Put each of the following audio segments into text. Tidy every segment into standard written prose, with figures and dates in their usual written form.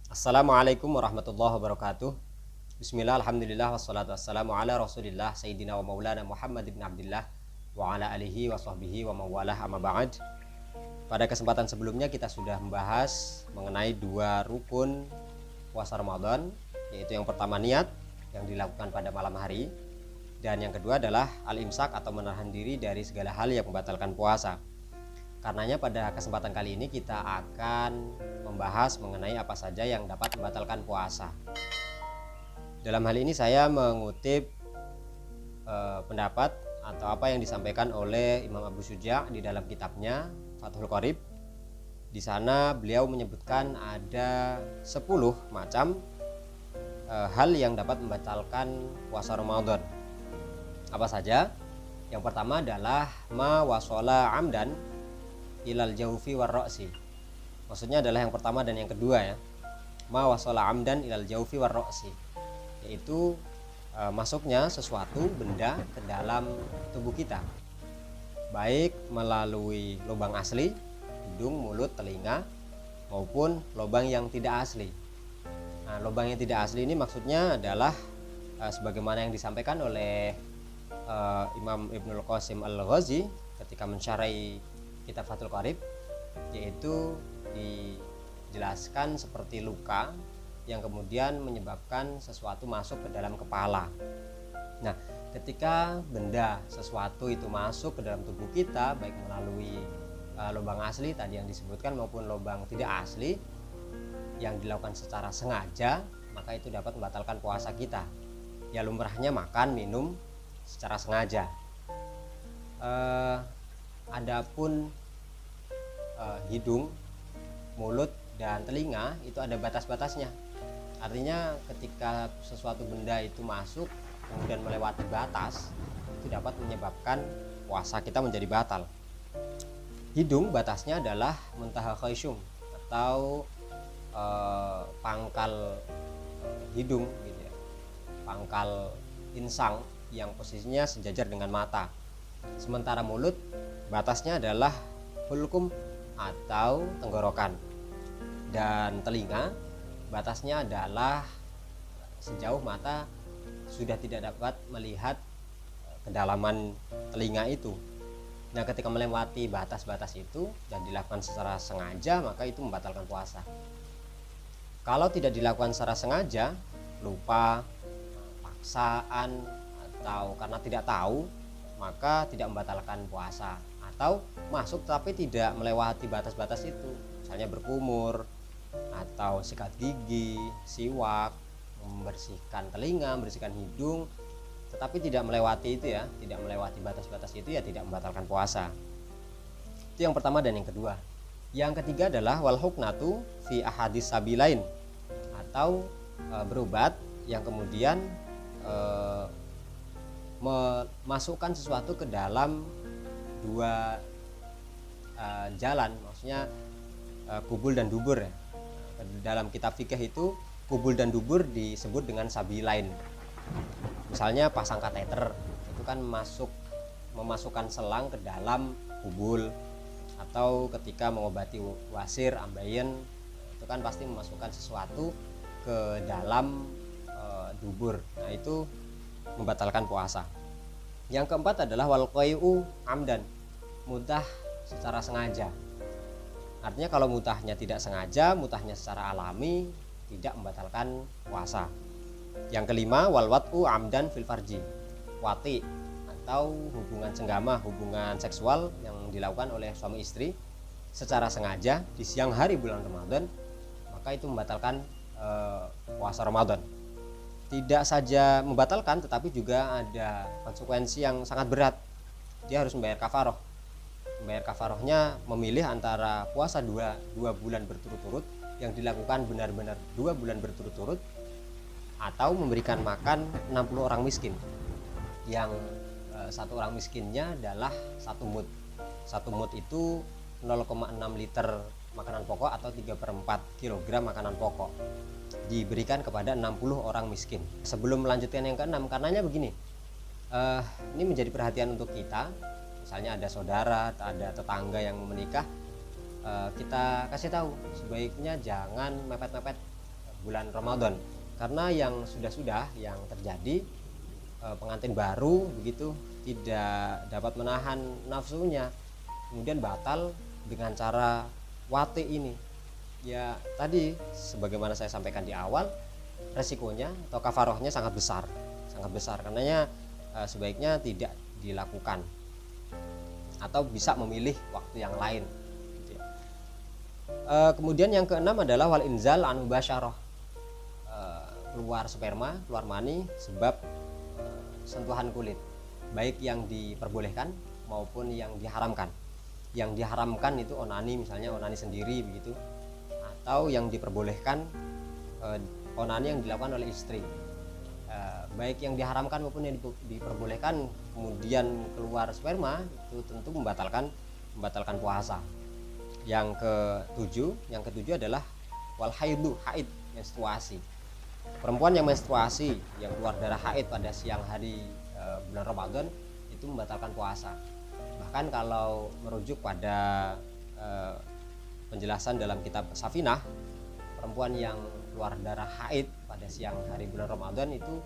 Assalamualaikum warahmatullahi wabarakatuh. Bismillah, alhamdulillah, wassalatu wassalamu ala rasulillah Sayyidina wa maulana Muhammad ibn Abdillah wa ala alihi wa sahbihi wa mawalah amma ba'd. Pada kesempatan sebelumnya kita sudah membahas mengenai dua rukun puasa Ramadan, yaitu yang pertama niat yang dilakukan pada malam hari, dan yang kedua adalah al-imsak atau menahan diri dari segala hal yang membatalkan puasa. Karenanya pada kesempatan kali ini kita akan membahas mengenai apa saja yang dapat membatalkan puasa. Dalam hal ini saya mengutip pendapat atau apa yang disampaikan oleh Imam Abu Syuja' di dalam kitabnya Fathul Qorib. Di sana beliau menyebutkan ada 10 macam hal yang dapat membatalkan puasa Ramadan. Apa saja? Yang pertama adalah ma wasola amdan ilal jaufi war ro'si. Maksudnya adalah yang pertama dan yang kedua ya. Ma wasola amdan ilal jaufi war ro'si, yaitu masuknya sesuatu benda ke dalam tubuh kita, baik melalui lubang asli, hidung, mulut, telinga, maupun lubang yang tidak asli. Nah, lubang yang tidak asli ini maksudnya adalah sebagaimana yang disampaikan oleh Imam Ibnul Qasim Al-Ghazi ketika mensyarahi kitab Fathul Qorib, yaitu dijelaskan seperti luka yang kemudian menyebabkan sesuatu masuk ke dalam kepala. Nah, ketika benda sesuatu itu masuk ke dalam tubuh kita, baik melalui lubang asli tadi yang disebutkan maupun lubang tidak asli yang dilakukan secara sengaja, maka itu dapat membatalkan puasa kita. Ya, lumrahnya makan, minum secara sengaja. Adapun hidung, mulut, dan telinga itu ada batas-batasnya. Artinya ketika sesuatu benda itu masuk kemudian melewati batas, itu dapat menyebabkan puasa kita menjadi batal. Hidung batasnya adalah muntaha khaysyum atau pangkal hidung gitu ya. Pangkal insang yang posisinya sejajar dengan mata. Sementara mulut batasnya adalah hulkum atau tenggorokan, dan telinga batasnya adalah sejauh mata sudah tidak dapat melihat kedalaman telinga itu. Nah, ketika melewati batas-batas itu dan dilakukan secara sengaja, maka itu membatalkan puasa. Kalau tidak dilakukan secara sengaja, lupa, paksaan, atau karena tidak tahu, maka tidak membatalkan puasa. Atau masuk tapi tidak melewati batas-batas itu, misalnya berkumur atau sikat gigi, siwak, membersihkan telinga, membersihkan hidung, tetapi tidak melewati itu ya, tidak melewati batas-batas itu, ya tidak membatalkan puasa. Itu yang pertama dan yang kedua. Yang ketiga adalah wal huknatu fi ahadis sabilain, atau berobat yang kemudian memasukkan sesuatu ke dalam dua jalan, maksudnya kubul dan dubur ya. Dalam kitab fikih itu kubul dan dubur disebut dengan sabilain. Misalnya pasang kateter, itu kan memasukkan selang ke dalam kubul, atau ketika mengobati wasir, ambeien, itu kan pasti memasukkan sesuatu ke dalam dubur. Nah, itu membatalkan puasa. Yang keempat adalah wal qai'u amdan, mutah secara sengaja. Artinya kalau mutahnya tidak sengaja, mutahnya secara alami, tidak membatalkan puasa. Yang kelima wal wat'u amdan fil farji, wati atau hubungan senggama, hubungan seksual yang dilakukan oleh suami istri secara sengaja di siang hari bulan Ramadan, maka itu membatalkan puasa Ramadan. Tidak saja membatalkan, tetapi juga ada konsekuensi yang sangat berat. Dia harus membayar kafaroh. Membayar kafarohnya memilih antara puasa dua bulan berturut-turut yang dilakukan benar-benar 2 bulan berturut-turut, atau memberikan makan 60 orang miskin yang satu orang miskinnya adalah 1 mud. 1 mud itu 0,6 liter makanan pokok atau 3/4 kg makanan pokok, diberikan kepada 60 orang miskin. Sebelum melanjutkan yang keenam, karenanya begini, ini menjadi perhatian untuk kita. Misalnya ada saudara, ada tetangga yang menikah, kita kasih tahu sebaiknya jangan mepet-mepet bulan Ramadan. Karena yang sudah yang terjadi, pengantin baru begitu tidak dapat menahan nafsunya, kemudian batal dengan cara wati ini. Ya tadi sebagaimana saya sampaikan di awal, resikonya atau kafarohnya sangat besar karenanya sebaiknya tidak dilakukan atau bisa memilih waktu yang lain gitu ya. Kemudian yang keenam adalah wal inzal an mubasyarah, keluar sperma, keluar mani sebab sentuhan kulit, baik yang diperbolehkan maupun yang diharamkan. Yang diharamkan itu onani, misalnya onani sendiri begitu, atau yang diperbolehkan onani yang dilakukan oleh istri. Baik yang diharamkan maupun yang diperbolehkan kemudian keluar sperma itu tentu membatalkan puasa. Yang ketujuh adalah wal haidu, haid, menstruasi. Perempuan yang menstruasi, yang keluar darah haid pada siang hari bulan Ramadan itu membatalkan puasa. Bahkan kalau merujuk pada penjelasan dalam kitab Safinah, perempuan yang keluar darah haid pada siang hari bulan Ramadan itu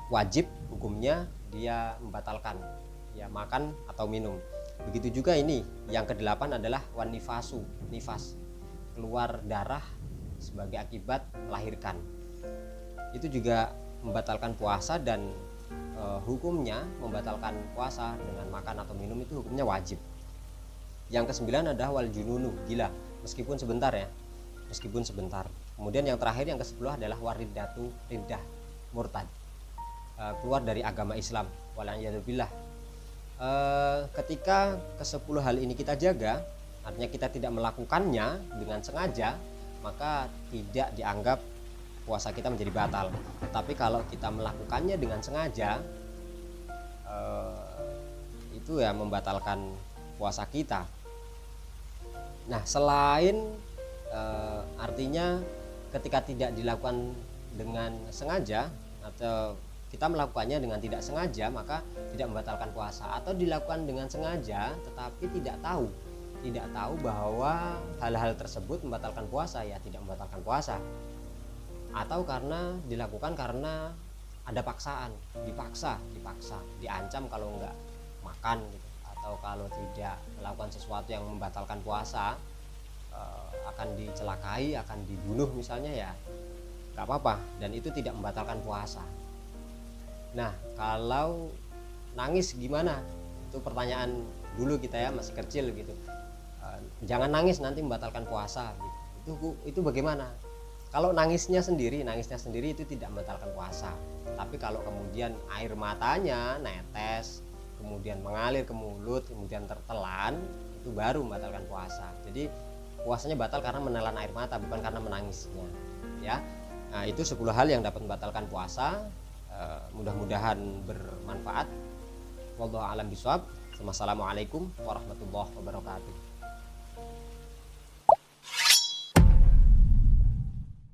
wajib hukumnya dia membatalkan ya makan atau minum. Begitu juga ini yang kedelapan adalah wan nifasu, nifas, keluar darah sebagai akibat melahirkan. Itu juga membatalkan puasa dan hukumnya membatalkan puasa dengan makan atau minum itu hukumnya wajib. Yang kesembilan adalah wal jununu, gila, meskipun sebentar. Kemudian yang terakhir yang ke-10 adalah waridatu, riddah, murtad, keluar dari agama Islam, wala'iyadzubillah. Ketika ke-10 hal ini kita jaga, artinya kita tidak melakukannya dengan sengaja, maka tidak dianggap puasa kita menjadi batal. Tapi kalau kita melakukannya dengan sengaja, itu ya membatalkan puasa kita. Nah, selain artinya ketika tidak dilakukan dengan sengaja atau kita melakukannya dengan tidak sengaja, maka tidak membatalkan puasa. Atau dilakukan dengan sengaja tetapi tidak tahu bahwa hal-hal tersebut membatalkan puasa, ya tidak membatalkan puasa. Atau karena dilakukan karena ada paksaan, dipaksa, diancam kalau enggak makan gitu. Atau kalau tidak melakukan sesuatu yang membatalkan puasa, akan dicelakai, akan dibunuh misalnya, ya enggak apa-apa, dan itu tidak membatalkan puasa. Nah, kalau nangis gimana? Itu pertanyaan dulu kita ya, masih kecil gitu. Jangan nangis nanti membatalkan puasa gitu. Itu bagaimana? Kalau nangisnya sendiri itu tidak membatalkan puasa. Tapi kalau kemudian air matanya netes, kemudian mengalir ke mulut, kemudian tertelan, itu baru membatalkan puasa. Jadi puasanya batal karena menelan air mata, bukan karena menangisnya. Ya, nah itu 10 hal yang dapat membatalkan puasa. Mudah-mudahan bermanfaat. Wallahu a'lam bishawab. Wassalamualaikum warahmatullahi wabarakatuh.